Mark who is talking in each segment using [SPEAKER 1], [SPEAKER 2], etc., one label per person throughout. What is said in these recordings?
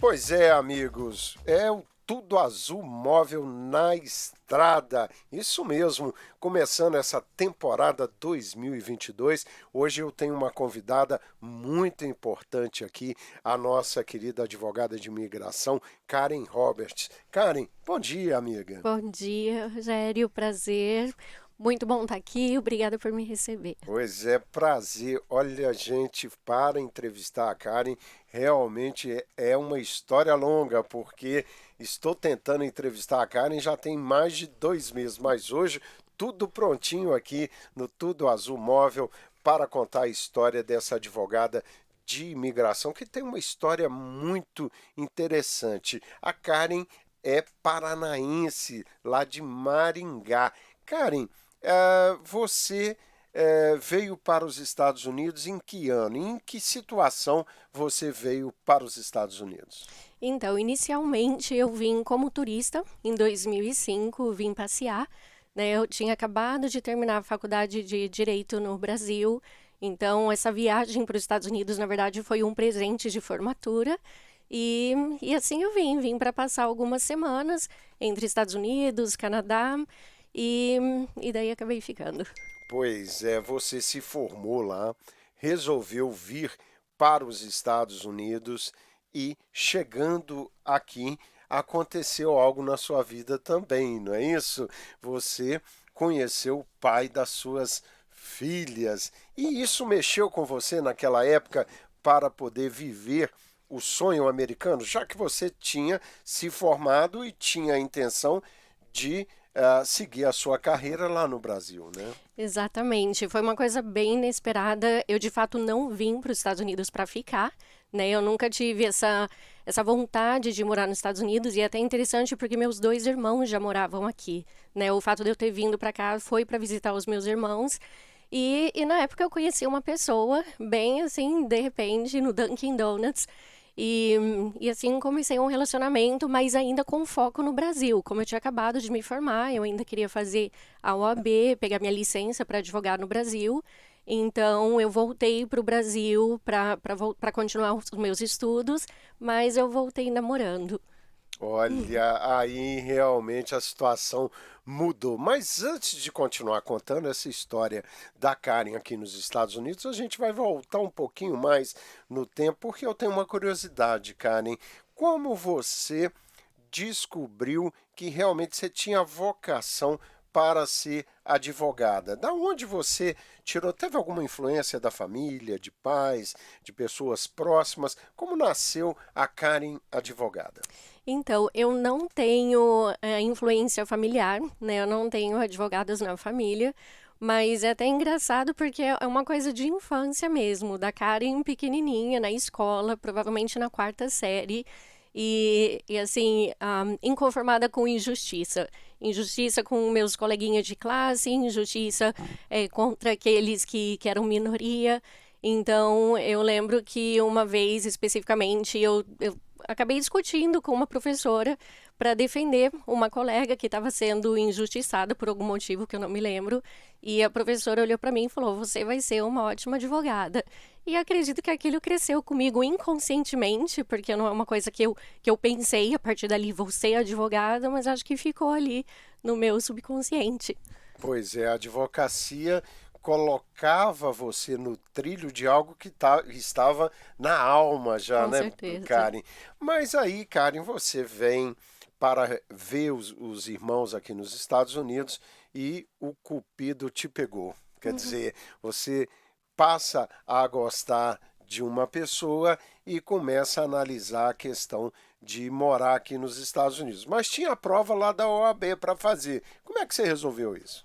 [SPEAKER 1] Pois é, amigos, é o Tudo Azul Móvel na estrada. Isso mesmo, começando essa temporada 2022. Hoje eu tenho uma convidada muito importante aqui, a nossa querida advogada de imigração, Karen Roberts. Karen, bom dia, amiga.
[SPEAKER 2] Bom dia, Rogério, prazer. Muito bom estar aqui, obrigada por me receber.
[SPEAKER 1] Pois é, prazer. Olha, gente, para entrevistar a Karen, realmente é uma história longa, porque estou tentando entrevistar a Karen já tem mais de 2 meses, mas hoje tudo prontinho aqui no Tudo Azul Móvel para contar a história dessa advogada de imigração, que tem uma história muito interessante. A Karen é paranaense, lá de Maringá. Karen, você veio para os Estados Unidos em que ano? Em que situação você veio para os Estados Unidos?
[SPEAKER 2] Então, inicialmente eu vim como turista em 2005, vim passear, né? Eu tinha acabado de terminar a faculdade de Direito no Brasil, então essa viagem para os Estados Unidos, na verdade, foi um presente de formatura. E assim eu vim para passar algumas semanas entre Estados Unidos, Canadá, e, e daí acabei ficando.
[SPEAKER 1] Pois é, você se formou lá, resolveu vir para os Estados Unidos e chegando aqui aconteceu algo na sua vida também, não é isso? Você conheceu o pai das suas filhas e isso mexeu com você naquela época para poder viver o sonho americano, já que você tinha se formado e tinha a intenção de seguir a sua carreira lá no Brasil, né?
[SPEAKER 2] Exatamente, foi uma coisa bem inesperada. Eu de fato não vim para os Estados Unidos para ficar, né? Eu nunca tive essa vontade de morar nos Estados Unidos e é até interessante porque meus dois irmãos já moravam aqui, né? O fato de eu ter vindo para cá foi para visitar os meus irmãos. E na época eu conheci uma pessoa, bem assim, de repente, no Dunkin' Donuts. E, e assim comecei um relacionamento, mas ainda com foco no Brasil. Como eu tinha acabado de me formar, eu ainda queria fazer a OAB, pegar minha licença para advogar no Brasil. Então eu voltei para o Brasil para continuar os meus estudos, mas eu voltei namorando.
[SPEAKER 1] Olha, aí realmente a situação mudou. Mas antes de continuar contando essa história da Karen aqui nos Estados Unidos, a gente vai voltar um pouquinho mais no tempo, porque eu tenho uma curiosidade, Karen. Como você descobriu que realmente você tinha vocação para ser advogada? Da onde você tirou? Teve alguma influência da família, de pais, de pessoas próximas? Como nasceu a Karen advogada?
[SPEAKER 2] Então, eu não tenho influência familiar, né? Eu não tenho advogados na família, mas é até engraçado porque é uma coisa de infância mesmo, da Karen pequenininha na escola, provavelmente na quarta série, e assim, inconformada com injustiça. Injustiça com meus coleguinhas de classe, injustiça contra aqueles que eram minoria. Então, eu lembro que uma vez especificamente eu acabei discutindo com uma professora para defender uma colega que estava sendo injustiçada por algum motivo que eu não me lembro. E a professora olhou para mim e falou: Você vai ser uma ótima advogada. E acredito que aquilo cresceu comigo inconscientemente, porque não é uma coisa que eu pensei a partir dali, vou ser advogada, mas acho que ficou ali no meu subconsciente.
[SPEAKER 1] Pois é, a advocacia colocava você no trilho de algo que estava na alma já,
[SPEAKER 2] Com
[SPEAKER 1] né,
[SPEAKER 2] certeza.
[SPEAKER 1] Karen? Mas aí, Karen, você vem para ver os irmãos aqui nos Estados Unidos e o cupido te pegou. Quer dizer, você passa a gostar de uma pessoa e começa a analisar a questão de morar aqui nos Estados Unidos. Mas tinha a prova lá da OAB para fazer. Como é que você resolveu isso?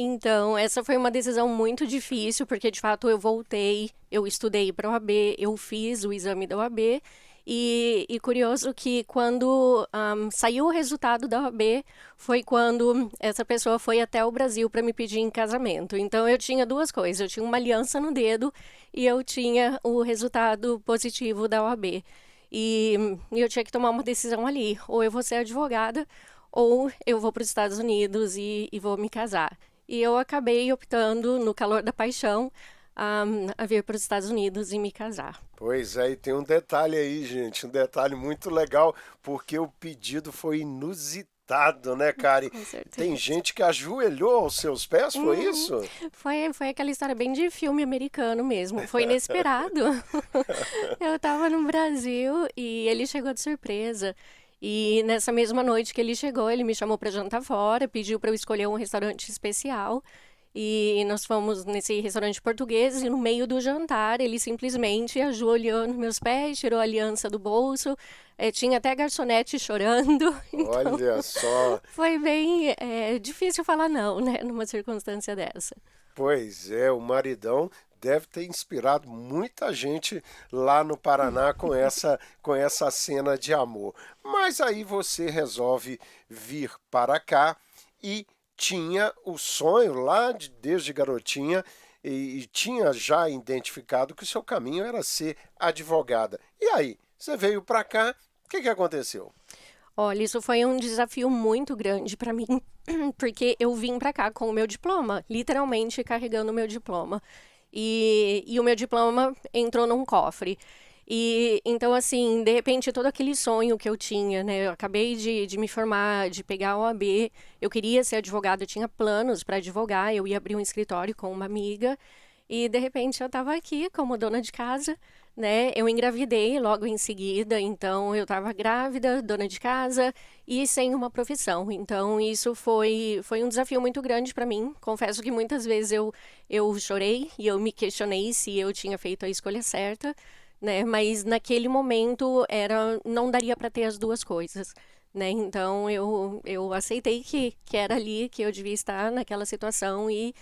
[SPEAKER 2] Então, essa foi uma decisão muito difícil, porque de fato eu voltei, eu estudei para a OAB, eu fiz o exame da OAB, e curioso que quando saiu o resultado da OAB, foi quando essa pessoa foi até o Brasil para me pedir em casamento. Então, eu tinha duas coisas, eu tinha uma aliança no dedo e eu tinha o resultado positivo da OAB. E eu tinha que tomar uma decisão ali, ou eu vou ser advogada, ou eu vou para os Estados Unidos e vou me casar. E eu acabei optando, no calor da paixão, a vir para os Estados Unidos e me casar.
[SPEAKER 1] Pois é, e tem um detalhe aí, gente, um detalhe muito legal, porque o pedido foi inusitado, né, Karen?
[SPEAKER 2] Com certeza.
[SPEAKER 1] Tem gente que ajoelhou aos seus pés, foi
[SPEAKER 2] Uhum.
[SPEAKER 1] isso?
[SPEAKER 2] Foi aquela história bem de filme americano mesmo. Foi inesperado. Eu tava no Brasil e ele chegou de surpresa. E nessa mesma noite que ele chegou, ele me chamou para jantar fora, pediu para eu escolher um restaurante especial. E nós fomos nesse restaurante português e no meio do jantar ele simplesmente ajoelhou nos meus pés, tirou a aliança do bolso, tinha até garçonete chorando. Então
[SPEAKER 1] Olha só.
[SPEAKER 2] foi bem difícil falar não, né, numa circunstância dessa.
[SPEAKER 1] Pois é, o maridão deve ter inspirado muita gente lá no Paraná com essa cena de amor. Mas aí você resolve vir para cá e tinha o sonho lá desde garotinha e tinha já identificado que o seu caminho era ser advogada. E aí, você veio para cá, o que que aconteceu?
[SPEAKER 2] Olha, isso foi um desafio muito grande para mim, porque eu vim para cá com o meu diploma, literalmente carregando o meu diploma. E o meu diploma entrou num cofre. E então, assim, de repente, todo aquele sonho que eu tinha, né? Eu acabei de me formar, de pegar a OAB, eu queria ser advogada, eu tinha planos para advogar, eu ia abrir um escritório com uma amiga. E de repente eu estava aqui como dona de casa, né? Eu engravidei logo em seguida, então eu estava grávida, dona de casa e sem uma profissão. Então isso foi um desafio muito grande para mim. Confesso que muitas vezes eu chorei e eu me questionei se eu tinha feito a escolha certa, né? Mas naquele momento não daria para ter as duas coisas. Né? Então eu aceitei que era ali que eu devia estar naquela situação e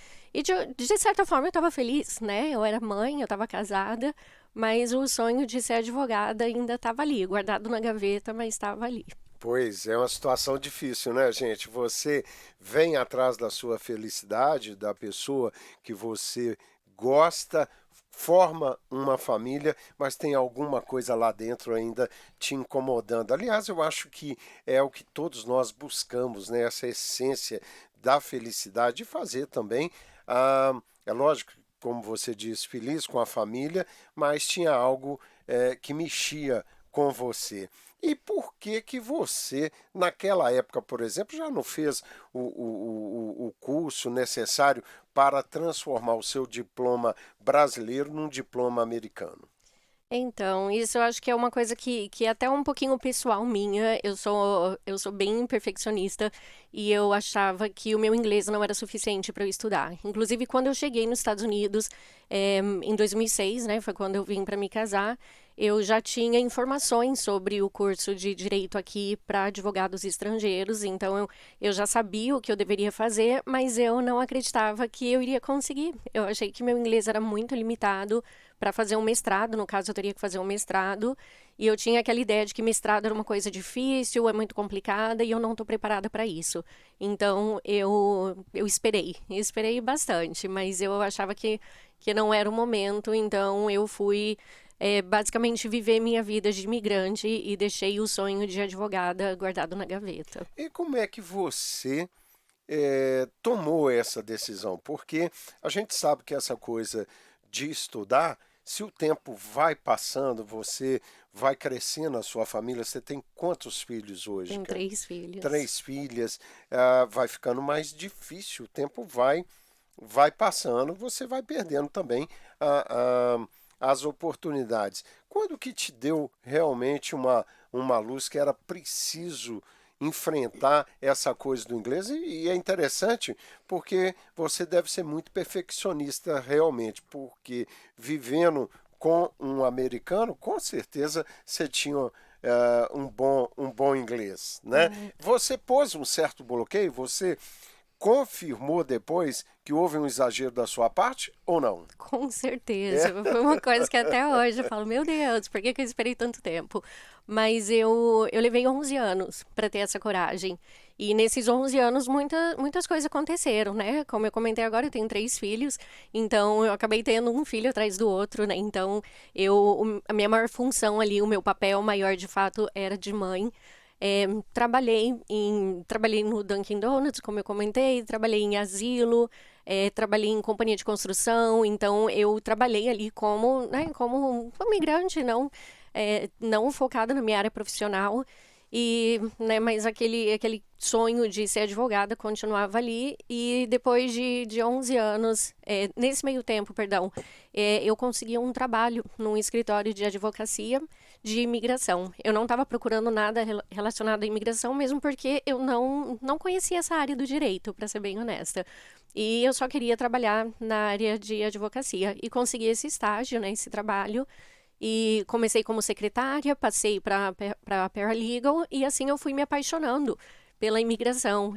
[SPEAKER 2] de certa forma eu estava feliz, né? Eu era mãe, eu estava casada, mas o sonho de ser advogada ainda estava ali, guardado na gaveta, mas estava ali.
[SPEAKER 1] Pois é uma situação difícil, né, gente? Você vem atrás da sua felicidade, da pessoa que você gosta, forma uma família, mas tem alguma coisa lá dentro ainda te incomodando. Aliás, eu acho que é o que todos nós buscamos, né? Essa essência da felicidade, de fazer também. É lógico, como você disse, feliz com a família, mas tinha algo que mexia com você. E por que que você, naquela época, por exemplo, já não fez o curso necessário para transformar o seu diploma brasileiro num diploma americano?
[SPEAKER 2] Então, isso eu acho que é uma coisa que é até um pouquinho pessoal minha. Eu sou bem perfeccionista e eu achava que o meu inglês não era suficiente para eu estudar. Inclusive, quando eu cheguei nos Estados Unidos, em 2006, né, foi quando eu vim para me casar, eu já tinha informações sobre o curso de direito aqui para advogados estrangeiros, então eu já sabia o que eu deveria fazer, mas eu não acreditava que eu iria conseguir. Eu achei que meu inglês era muito limitado para fazer um mestrado, no caso eu teria que fazer um mestrado, e eu tinha aquela ideia de que mestrado era uma coisa difícil, é muito complicada e eu não estou preparada para isso. Então eu esperei bastante, mas eu achava que não era o momento, então eu fui basicamente viver minha vida de imigrante e deixei o sonho de advogada guardado na gaveta.
[SPEAKER 1] E como é que você tomou essa decisão? Porque a gente sabe que essa coisa de estudar, se o tempo vai passando, você vai crescendo a sua família, você tem quantos filhos hoje,
[SPEAKER 2] Tenho
[SPEAKER 1] cara?
[SPEAKER 2] 3 filhos.
[SPEAKER 1] 3 filhas, vai ficando mais difícil, o tempo vai passando, você vai perdendo também as oportunidades. Quando que te deu realmente uma luz que era preciso enfrentar essa coisa do inglês? E é interessante porque você deve ser muito perfeccionista realmente, porque vivendo com um americano, com certeza você tinha um bom inglês, né? Você pôs um certo bloqueio? Você confirmou depois que houve um exagero da sua parte ou não?
[SPEAKER 2] Com
[SPEAKER 1] É?
[SPEAKER 2] certeza. Foi uma coisa que até hoje eu falo, meu Deus, por que que eu esperei tanto tempo? Mas eu levei 11 anos para ter essa coragem. E nesses 11 anos muitas coisas aconteceram, né? Como eu comentei agora, eu tenho 3 filhos, então eu acabei tendo um filho atrás do outro, né? Então a minha maior função ali, o meu papel maior de fato era de mãe. Trabalhei no Dunkin' Donuts, como eu comentei, trabalhei em asilo, trabalhei em companhia de construção, então eu trabalhei ali como, né, como uma migrante, não focada na minha área profissional. E, né, mas aquele sonho de ser advogada continuava ali. E depois de 11 anos, nesse meio tempo, perdão, eu consegui um trabalho num escritório de advocacia de imigração. Eu não estava procurando nada relacionado à imigração, mesmo porque eu não conhecia essa área do direito, para ser bem honesta. E eu só queria trabalhar na área de advocacia. E consegui esse estágio, né, esse trabalho. E comecei como secretária, passei para paralegal e assim eu fui me apaixonando pela imigração,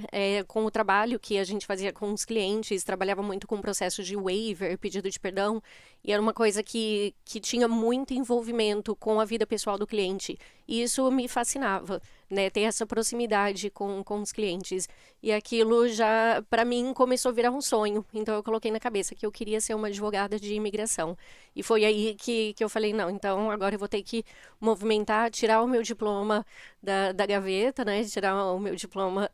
[SPEAKER 2] com o trabalho que a gente fazia com os clientes, trabalhava muito com o processo de waiver, pedido de perdão, e era uma coisa que tinha muito envolvimento com a vida pessoal do cliente. E isso me fascinava, né, ter essa proximidade com os clientes. E aquilo já, para mim, começou a virar um sonho. Então eu coloquei na cabeça que eu queria ser uma advogada de imigração. E foi aí que eu falei, não, então agora eu vou ter que movimentar, tirar o meu diploma da gaveta, né? Tirar o meu diploma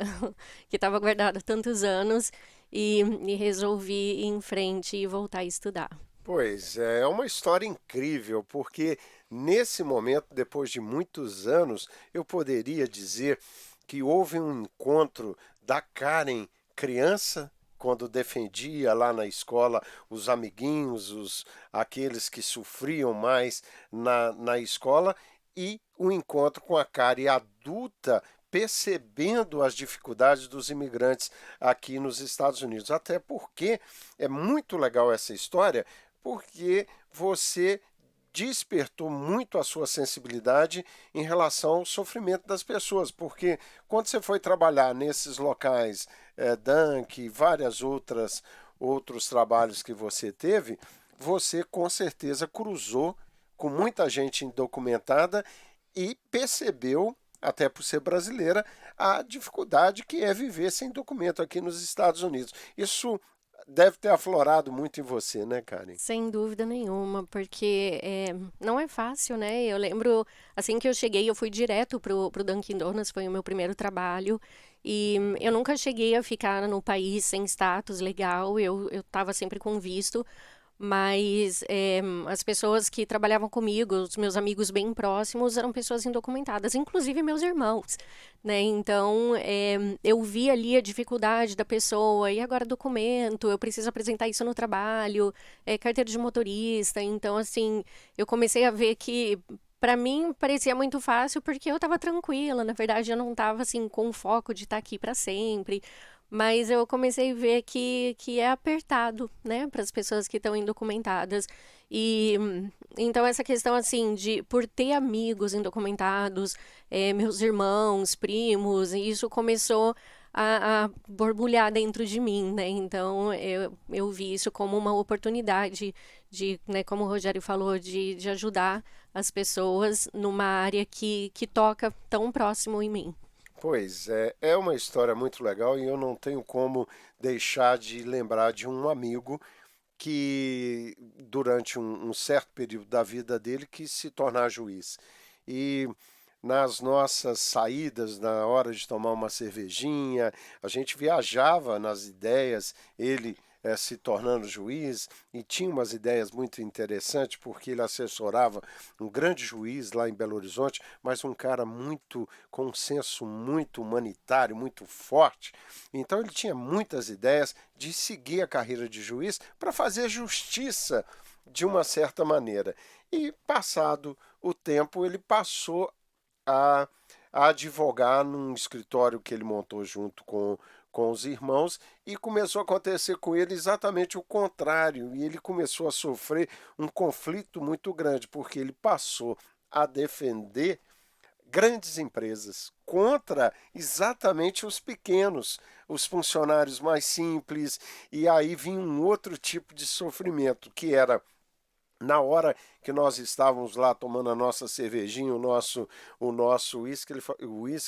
[SPEAKER 2] que estava guardado há tantos anos e resolvi ir em frente e voltar a estudar.
[SPEAKER 1] Pois é uma história incrível, porque nesse momento, depois de muitos anos, eu poderia dizer que houve um encontro da Karen criança, quando defendia lá na escola os amiguinhos, aqueles que sofriam mais na escola, e o encontro com a Karen adulta, percebendo as dificuldades dos imigrantes aqui nos Estados Unidos. Até porque é muito legal essa história, porque você despertou muito a sua sensibilidade em relação ao sofrimento das pessoas, porque quando você foi trabalhar nesses locais, Dunk, várias outros trabalhos que você teve, você com certeza cruzou com muita gente indocumentada e percebeu, até por ser brasileira, a dificuldade que é viver sem documento aqui nos Estados Unidos. Isso deve ter aflorado muito em você, né, Karen?
[SPEAKER 2] Sem dúvida nenhuma, porque não é fácil, né? Eu lembro, assim que eu cheguei, eu fui direto pro Dunkin' Donuts, foi o meu primeiro trabalho, e eu nunca cheguei a ficar no país sem status legal, eu estava sempre com visto, mas as pessoas que trabalhavam comigo, os meus amigos bem próximos, eram pessoas indocumentadas, inclusive meus irmãos, né? Então, eu vi ali a dificuldade da pessoa, e agora documento, eu preciso apresentar isso no trabalho, carteira de motorista. Então, assim, eu comecei a ver que para mim parecia muito fácil porque eu estava tranquila, na verdade eu não estava assim com o foco de estar aqui para sempre. Mas eu comecei a ver que é apertado, né, para as pessoas que estão indocumentadas. E então essa questão assim de por ter amigos indocumentados, meus irmãos, primos, e isso começou a borbulhar dentro de mim, né? Então eu vi isso como uma oportunidade de, né, como o Rogério falou, de ajudar as pessoas numa área que toca tão próximo em mim.
[SPEAKER 1] Pois é uma história muito legal e eu não tenho como deixar de lembrar de um amigo que, durante um certo período da vida dele, quis se tornar juiz. E nas nossas saídas, na hora de tomar uma cervejinha, a gente viajava nas ideias, ele se tornando juiz, e tinha umas ideias muito interessantes, porque ele assessorava um grande juiz lá em Belo Horizonte, mas um cara muito com um senso muito humanitário, muito forte. Então ele tinha muitas ideias de seguir a carreira de juiz para fazer justiça de uma certa maneira. E passado o tempo, ele passou a, a advogar num escritório que ele montou junto com os irmãos, e começou a acontecer com ele exatamente o contrário, e ele começou a sofrer um conflito muito grande, porque ele passou a defender grandes empresas contra exatamente os pequenos, os funcionários mais simples, e aí vinha um outro tipo de sofrimento, que era na hora que nós estávamos lá tomando a nossa cervejinha, o nosso uísque,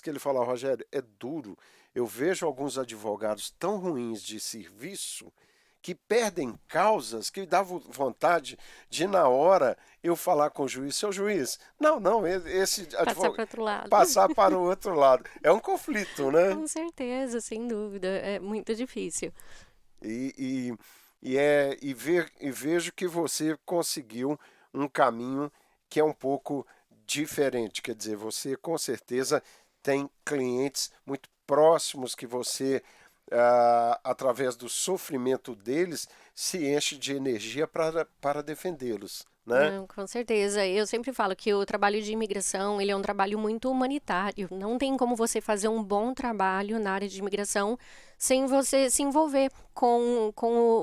[SPEAKER 1] ele falou: Rogério, é duro. Eu vejo alguns advogados tão ruins de serviço que perdem causas que dá vontade de, na hora, eu falar com o juiz, seu juiz, não, esse
[SPEAKER 2] Passar
[SPEAKER 1] advogado
[SPEAKER 2] para outro lado.
[SPEAKER 1] passar para o outro lado. É um conflito, né?
[SPEAKER 2] Com certeza, sem dúvida. É muito difícil.
[SPEAKER 1] E, e vejo que você conseguiu um caminho que é um pouco diferente. Quer dizer, você com certeza tem clientes muito próximos que você, através do sofrimento deles, se enche de energia para defendê-los, né?
[SPEAKER 2] Não, com certeza. Eu sempre falo que o trabalho de imigração, ele é um trabalho muito humanitário. Não tem como você fazer um bom trabalho na área de imigração sem você se envolver com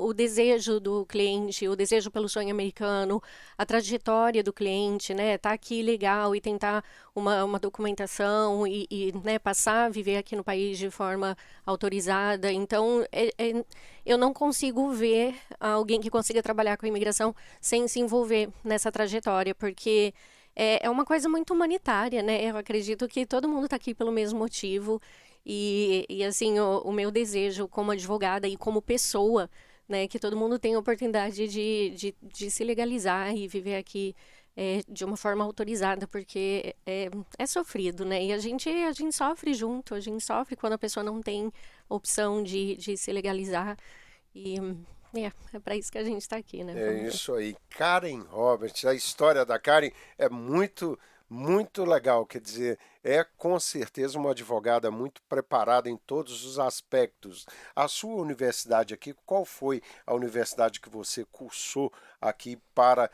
[SPEAKER 2] o desejo do cliente, o desejo pelo sonho americano, a trajetória do cliente, né? Tá aqui legal e tentar uma documentação né, passar a viver aqui no país de forma autorizada. Então, eu não consigo ver alguém que consiga trabalhar com a imigração sem se envolver nessa trajetória, porque é uma coisa muito humanitária, né? Eu acredito que todo mundo está aqui pelo mesmo motivo e assim, o meu desejo como advogada e como pessoa, né, que todo mundo tenha a oportunidade de se legalizar e viver aqui de uma forma autorizada, porque é sofrido, né? E a gente sofre junto, a gente sofre quando a pessoa não tem opção de se legalizar. E é para isso que a gente está aqui, né?
[SPEAKER 1] É isso aí. Karen Roberts, a história da Karen é muito, muito legal. Quer dizer, é com certeza uma advogada muito preparada em todos os aspectos. A sua universidade aqui, qual foi a universidade que você cursou aqui para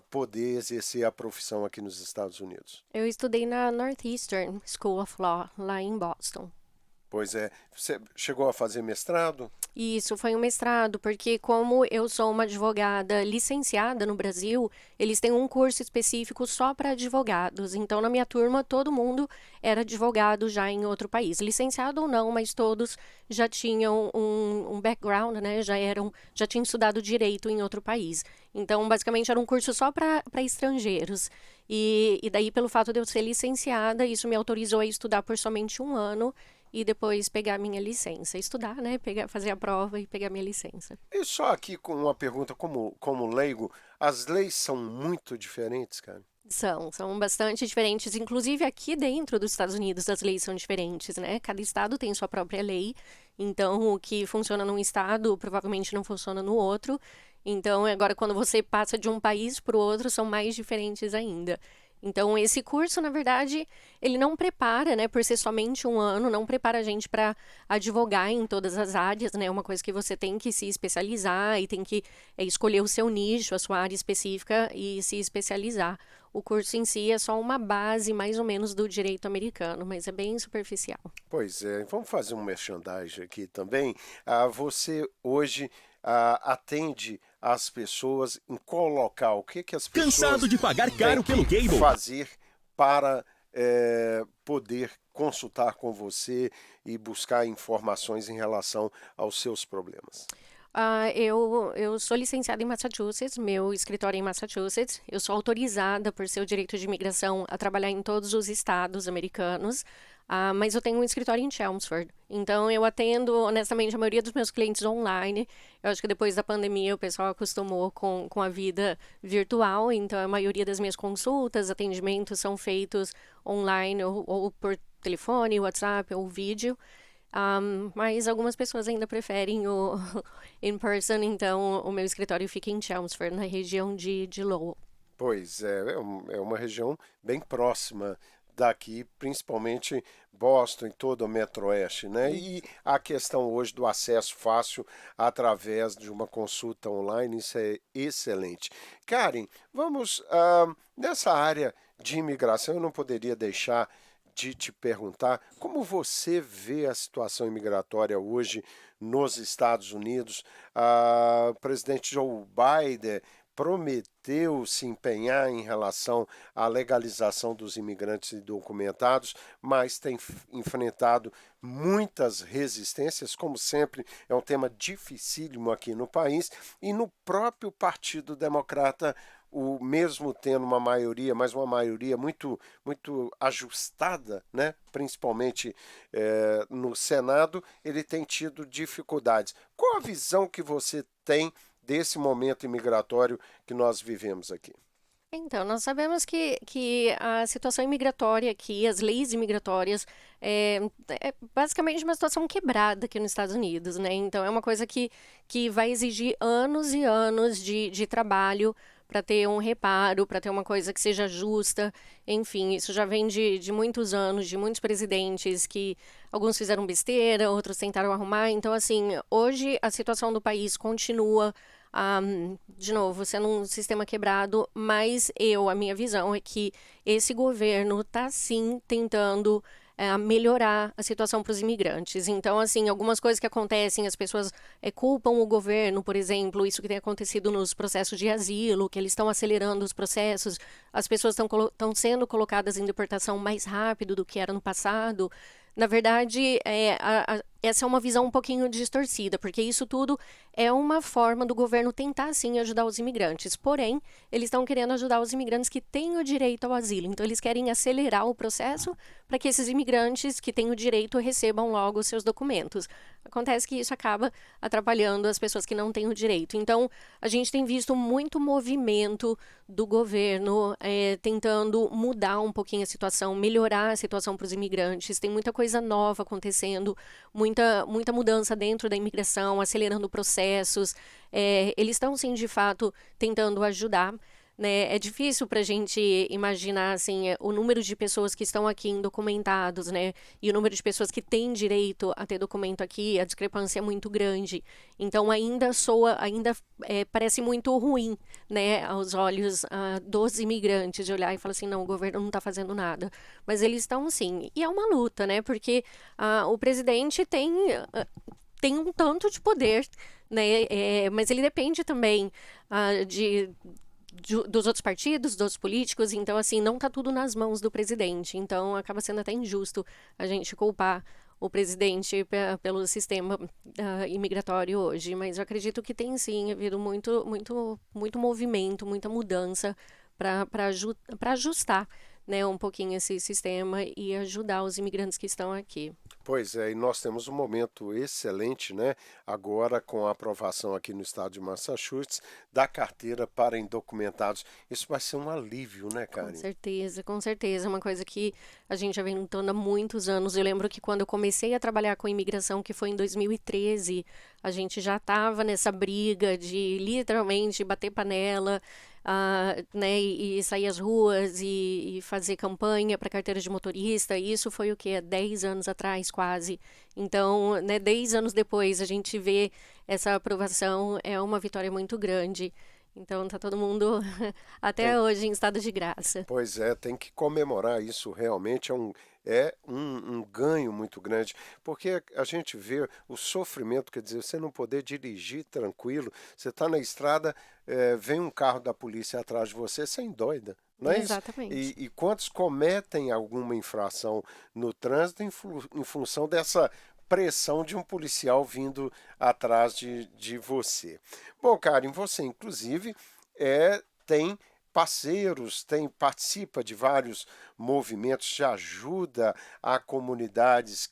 [SPEAKER 1] poder exercer a profissão aqui nos Estados Unidos?
[SPEAKER 2] Eu estudei na Northeastern School of Law, lá em Boston.
[SPEAKER 1] Pois é. Você chegou a fazer mestrado?
[SPEAKER 2] Isso foi um mestrado, porque como eu sou uma advogada licenciada no Brasil, eles têm um curso específico só para advogados. Então, na minha turma, todo mundo era advogado já em outro país. Licenciado ou não, mas todos já tinham um background, né? Já tinham estudado direito em outro país. Então, basicamente, era um curso só para estrangeiros. E daí, pelo fato de eu ser licenciada, isso me autorizou a estudar por somente um ano e depois pegar minha licença. Estudar, né? Fazer a prova e pegar minha licença.
[SPEAKER 1] E só aqui com uma pergunta como leigo, as leis são muito diferentes, cara?
[SPEAKER 2] São bastante diferentes. Inclusive, aqui dentro dos Estados Unidos, as leis são diferentes, né? Cada estado tem sua própria lei. Então, o que funciona num estado provavelmente não funciona no outro. Então, agora, quando você passa de um país para o outro, são mais diferentes ainda. Então, esse curso, na verdade, ele não prepara, né, por ser somente um ano, não prepara a gente para advogar em todas as áreas, né? É uma coisa que você tem que se especializar e tem que escolher o seu nicho, a sua área específica e se especializar. O curso em si é só uma base, mais ou menos, do direito americano, mas é bem superficial.
[SPEAKER 1] Pois é, vamos fazer um merchandising aqui também. Você hoje atende as pessoas em qual local? O que as pessoas
[SPEAKER 3] Cansado de pagar
[SPEAKER 1] têm
[SPEAKER 3] caro pelo
[SPEAKER 1] que
[SPEAKER 3] cable?
[SPEAKER 1] fazer para poder consultar com você e buscar informações em relação aos seus problemas?
[SPEAKER 2] Eu sou licenciada em Massachusetts, meu escritório é em Massachusetts. Eu sou autorizada por ser o direito de imigração a trabalhar em todos os estados americanos, mas eu tenho um escritório em Chelmsford. Então, eu atendo, honestamente, a maioria dos meus clientes online. Eu acho que depois da pandemia o pessoal acostumou com a vida virtual, então a maioria das minhas consultas, atendimentos são feitos online ou por telefone, WhatsApp ou vídeo. Mas algumas pessoas ainda preferem o in person, então o meu escritório fica em Chelmsford, na região de Lowell.
[SPEAKER 1] Pois é, é uma região bem próxima daqui, principalmente Boston e todo o Metro-Oeste, né? E a questão hoje do acesso fácil através de uma consulta online, isso é excelente. Karen, vamos nessa área de imigração, eu não poderia deixar de te perguntar como você vê a situação imigratória hoje nos Estados Unidos. O presidente Joe Biden prometeu se empenhar em relação à legalização dos imigrantes indocumentados, mas tem enfrentado muitas resistências, como sempre, é um tema dificílimo aqui no país, e no próprio Partido Democrata o mesmo tendo uma maioria, mas uma maioria muito, muito ajustada, né? Principalmente no Senado, ele tem tido dificuldades. Qual a visão que você tem desse momento imigratório que nós vivemos aqui?
[SPEAKER 2] Então, nós sabemos que a situação imigratória aqui, as leis imigratórias, é, é basicamente uma situação quebrada aqui nos Estados Unidos, né? Então, é uma coisa que vai exigir anos e anos de trabalho para ter um reparo, para ter uma coisa que seja justa. Enfim, isso já vem de muitos anos, de muitos presidentes que alguns fizeram besteira, outros tentaram arrumar. Então, assim, hoje a situação do país continua de novo, sendo um sistema quebrado, mas a minha visão é que esse governo está sim tentando melhorar a situação para os imigrantes. Então, assim, algumas coisas que acontecem, as pessoas culpam o governo, por exemplo, isso que tem acontecido nos processos de asilo, que eles estão acelerando os processos, as pessoas estão sendo colocadas em deportação mais rápido do que era no passado. Na verdade, essa é uma visão um pouquinho distorcida, porque isso tudo é uma forma do governo tentar, sim, ajudar os imigrantes. Porém, eles estão querendo ajudar os imigrantes que têm o direito ao asilo. Então, eles querem acelerar o processo para que esses imigrantes que têm o direito recebam logo os seus documentos. Acontece que isso acaba atrapalhando as pessoas que não têm o direito. Então, a gente tem visto muito movimento do governo tentando mudar um pouquinho a situação, melhorar a situação para os imigrantes. Tem muita coisa nova acontecendo, muita mudança dentro da imigração, acelerando processos. Eles estão, sim, de fato, tentando ajudar. Né? É difícil para a gente imaginar assim, o número de pessoas que estão aqui indocumentados, né? E o número de pessoas que têm direito a ter documento aqui, a discrepância é muito grande. Então ainda parece muito ruim, né, aos olhos dos imigrantes, de olhar e falar assim, não, o governo não está fazendo nada. Mas eles estão sim. E é uma luta, né? Porque o presidente tem um tanto de poder, né? Mas ele depende também dos outros partidos, dos políticos, então assim, não está tudo nas mãos do presidente, então acaba sendo até injusto a gente culpar o presidente pelo sistema imigratório hoje, mas eu acredito que tem sim havido muito movimento, muita mudança para ajustar, né, um pouquinho esse sistema e ajudar os imigrantes que estão aqui.
[SPEAKER 1] Pois é, e nós temos um momento excelente, né? Agora com a aprovação aqui no estado de Massachusetts da carteira para indocumentados. Isso vai ser um alívio, né,
[SPEAKER 2] Com
[SPEAKER 1] Karen?
[SPEAKER 2] certeza, com certeza. É uma coisa que a gente já vem lutando há muitos anos. Eu lembro que quando eu comecei a trabalhar com imigração, que foi em 2013, a gente já estava nessa briga de literalmente bater panela, né, e sair às ruas e fazer campanha para carteira de motorista. Isso foi o quê? 10 anos atrás, quase. Então, né, 10 anos depois, a gente vê essa aprovação, é uma vitória muito grande. Então, tá todo mundo
[SPEAKER 1] Tem,
[SPEAKER 2] até hoje em estado de graça.
[SPEAKER 1] pois é, tem que comemorar isso realmente, é um ganho muito grande, porque a gente vê o sofrimento, quer dizer, você não poder dirigir tranquilo, você está na estrada, vem um carro da polícia atrás de você, você é doida, não é isso?
[SPEAKER 2] Exatamente.
[SPEAKER 1] E quantos cometem alguma infração no trânsito em função dessa pressão de um policial vindo atrás de você? Bom, Karen, você inclusive tem parceiros, participa de vários movimentos de ajuda a comunidades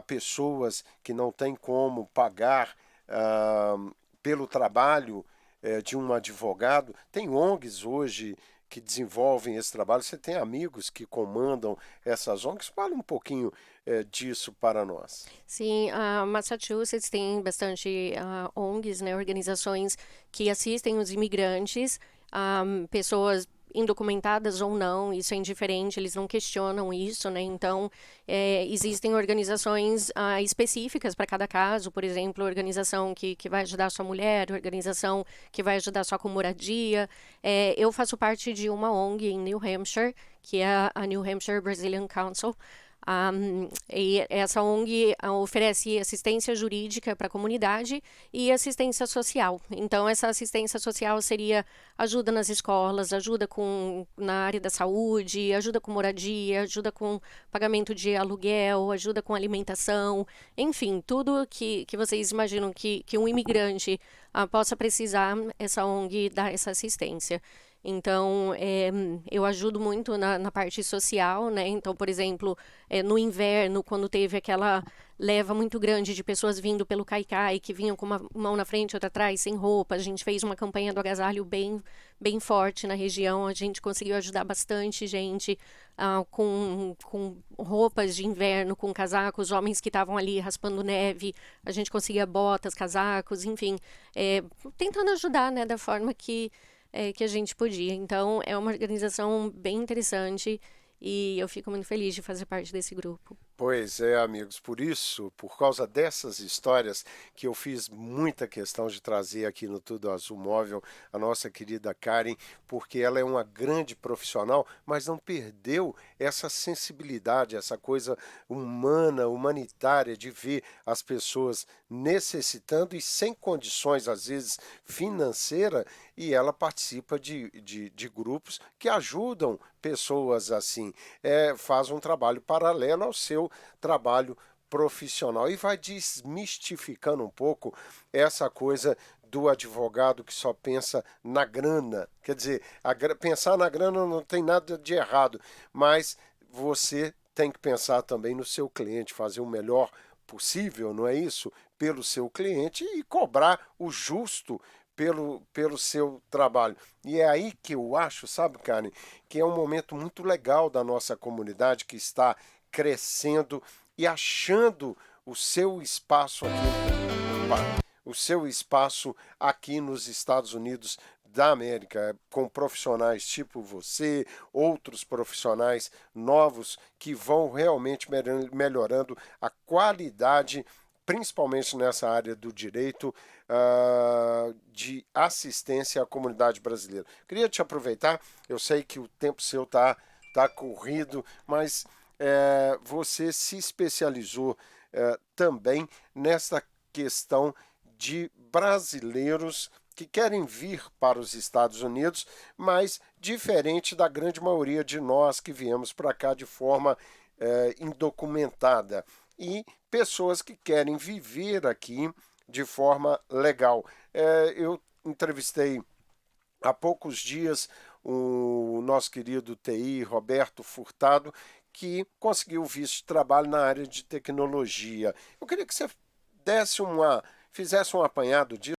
[SPEAKER 1] pessoas que não têm como pagar ah, pelo trabalho de um advogado. Tem ONGs hoje que desenvolvem esse trabalho. Você tem amigos que comandam essas ONGs? Fala um pouquinho disso para nós.
[SPEAKER 2] Sim, a Massachusetts tem bastante ONGs, né, organizações que assistem os imigrantes, pessoas indocumentadas ou não, isso é indiferente, eles não questionam isso, né? Então, existem organizações específicas para cada caso, por exemplo, organização que vai ajudar a sua mulher, organização que vai ajudar só com moradia. Eu faço parte de uma ONG em New Hampshire, que é a New Hampshire Brazilian Council. E essa ONG oferece assistência jurídica para a comunidade e assistência social. Então, essa assistência social seria ajuda nas escolas, ajuda na área da saúde, ajuda com moradia, ajuda com pagamento de aluguel, ajuda com alimentação, enfim, tudo que vocês imaginam que um imigrante possa precisar, essa ONG dá essa assistência. Então, eu ajudo muito na parte social, né? Então, por exemplo, no inverno, quando teve aquela leva muito grande de pessoas vindo pelo Caicai, que vinham com uma mão na frente e outra atrás, sem roupa, a gente fez uma campanha do agasalho bem forte na região, a gente conseguiu ajudar bastante gente com roupas de inverno, com casacos, homens que estavam ali raspando neve, a gente conseguia botas, casacos, enfim, tentando ajudar, né, da forma que a gente podia. Então, é uma organização bem interessante e eu fico muito feliz de fazer parte desse grupo.
[SPEAKER 1] Pois é, amigos, por causa dessas histórias que eu fiz muita questão de trazer aqui no Tudo Azul Móvel, a nossa querida Karen, porque ela é uma grande profissional, mas não perdeu essa sensibilidade, essa coisa humana, humanitária de ver as pessoas necessitando e sem condições, às vezes, financeira, e ela participa de grupos que ajudam pessoas assim, faz um trabalho paralelo ao seu trabalho profissional e vai desmistificando um pouco essa coisa do advogado que só pensa na grana. Quer dizer, pensar na grana não tem nada de errado, mas você tem que pensar também no seu cliente, fazer o melhor possível, não é isso? Pelo seu cliente e cobrar o justo pelo seu trabalho. E é aí que eu acho, sabe, Karen, que é um momento muito legal da nossa comunidade que está crescendo e achando o seu espaço aqui nos Estados Unidos da América, com profissionais tipo você, outros profissionais novos que vão realmente melhorando a qualidade, principalmente nessa área do direito, de assistência à comunidade brasileira. Queria te aproveitar, eu sei que o tempo seu tá corrido, mas você se especializou também nessa questão de brasileiros que querem vir para os Estados Unidos, mas diferente da grande maioria de nós que viemos para cá de forma indocumentada, e pessoas que querem viver aqui de forma legal. Eu entrevistei há poucos dias o nosso querido TI, Roberto Furtado, que conseguiu visto de trabalho na área de tecnologia. Eu queria que você fizesse um apanhado disso.